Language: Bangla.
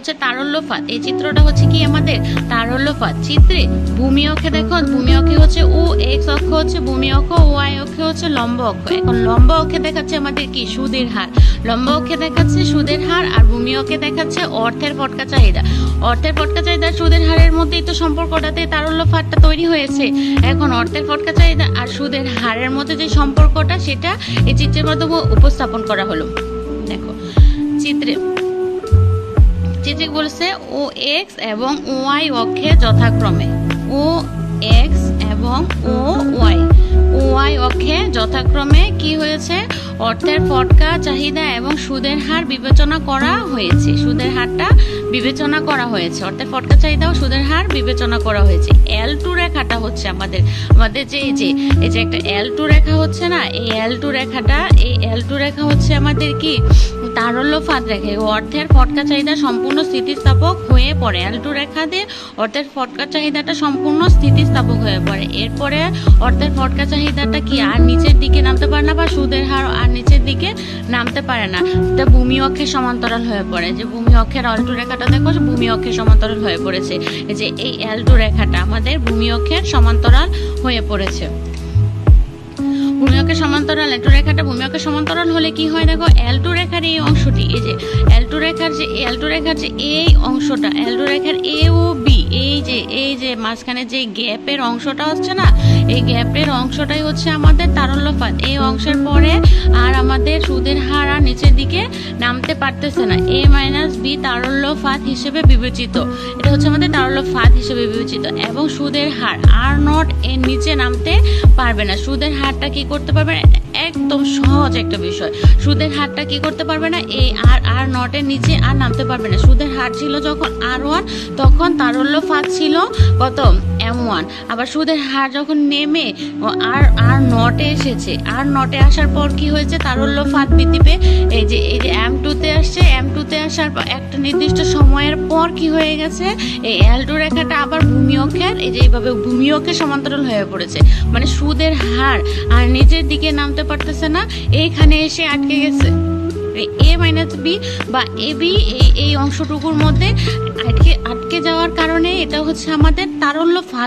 হচ্ছে তারল্যফাত। এই চিত্রটা হচ্ছে কি আমাদের তারল্যফাত। চিত্রে ভূমি অক্ষে দেখো, ভূমি অক্ষে হচ্ছে ও এক্স অক্ষ হচ্ছে ভূমি অক্ষ, ওয়াই অক্ষে হচ্ছে লম্ব অক্ষ। এখন লম্ব অক্ষে দেখাচ্ছে আমাদের কি সুদের হার, লম্ব অক্ষে দেখাচ্ছে সুদের হার, আর ভূমি অক্ষে দেখাচ্ছে অর্থের ফটকা চাহিদা। অর্থের ফটকা চাহিদা সুদের হারের মধ্যেই তো সম্পর্কটাতে তারল্যফাতটা তৈরি হয়েছে। এখন অর্থের ফটকা চাহিদা আর সুদের হারের মধ্যে যে সম্পর্কটা সেটা এই চিত্রের মাধ্যমে উপস্থাপন করা হলো। দেখো চিত্রে বলেছে ও এক্স এবং ওয়াই অক্ষে যথাক্রমে, ও এক্স এবং ওয়াই অক্ষে যথাক্রমে কি হয়েছে, অর্থের ফটকা চাহিদা এবং সুদের হার বিবেচনা করা হয়েছে। সুদের হারটা বিবেচনা করা হয়েছে, অর্থের ফটকা চাহিদা ও সুদের হার বিবেচনা করা হয়েছে। L2 রেখাটা হচ্ছে আমাদের যে এই যে একটা L2 রেখা হচ্ছে না, এই L2 রেখা হচ্ছে আমাদের কি তারল্যফাত রেখা। অর্থের ফটকা চাহিদা সম্পূর্ণ স্থিতিস্থাপক হয়ে পড়ে। L2 রেখা দিয়ে অর্থের ফটকা চাহিদাটা সম্পূর্ণ স্থিতিস্থাপক হয়ে পড়ে। এরপরে অর্থের ফটকা চাহিদাটা কি আর নিচের দিকে নামতে পারে না, বা সুদের হার আর নিচের দিকে নামতে পারে না, এটা ভূমি অক্ষের সমান্তরাল হয়ে পড়ে। যে ভূমি অক্ষের L2 রেখাটা দেখো, ভূমি অক্ষের সমান্তরাল হয়ে পড়েছে। এই যে এই L2 রেখাটা আমাদের ভূমি অক্ষের সমান্তরাল হয়ে পড়েছে। ভূমি অক্ষের সমান্তরাল L2 রেখাটা ভূমি অক্ষের সমান্তরাল হলে কি হয় দেখো, L2 রেখার এই অংশটি, এই যে L2 রেখার যে এই অংশটা, L2 রেখার A ও B, এই যে মাঝখানে যে গ্যাপের অংশটা হচ্ছে না, এই গ্যাপের অংশটাই হচ্ছে আমাদের তারল্যফাত। এই অংশের পরে আর আমাদের সুদের হার আর নিচের দিকে নামতে পারতেছে না, A - B তারল্যফাত হিসেবে বিবেচিত। এটা হচ্ছে আমাদের তারল্যফাত হিসেবে বিবেচিত। এবং সুদের হার R0 এর নিচে নামতে পারবে না। সুদের হারটা কি করতে পারবে না, একদম সহজ একটা বিষয়। সুদের হারটা কি করতে পারবে না, এই R0 এর নিচে আর নামতে পারবে না। সুদের হার ছিল যখন R1, তখন তারল্যফাত ছিল কত, M1। আবার সুদের হার যখন নেমে R0 এ এসেছে, R0 এ আসার পর কি হয়েছে, তারল্যফাত বৃদ্ধি পেয়ে এই যে M2 তে আসছে। M2 তে আসার পর একটা নির্দিষ্ট সময়ের পর কি হয়ে গেছে, এই L2 রেখাটা আবার ভূমি অক্ষের, এই যে এইভাবে ভূমি অক্ষের সমান্তরাল হয়ে পড়েছে। মানে সুদের হার আর নিচের দিকে নামতে পারতেছে না, এইখানে এসে আটকে গেছে। A - B বা AB এই অংশটুকুর মধ্যে আটকে যাওয়ার কারণে এটা হচ্ছে আমাদের তারল্যফাত।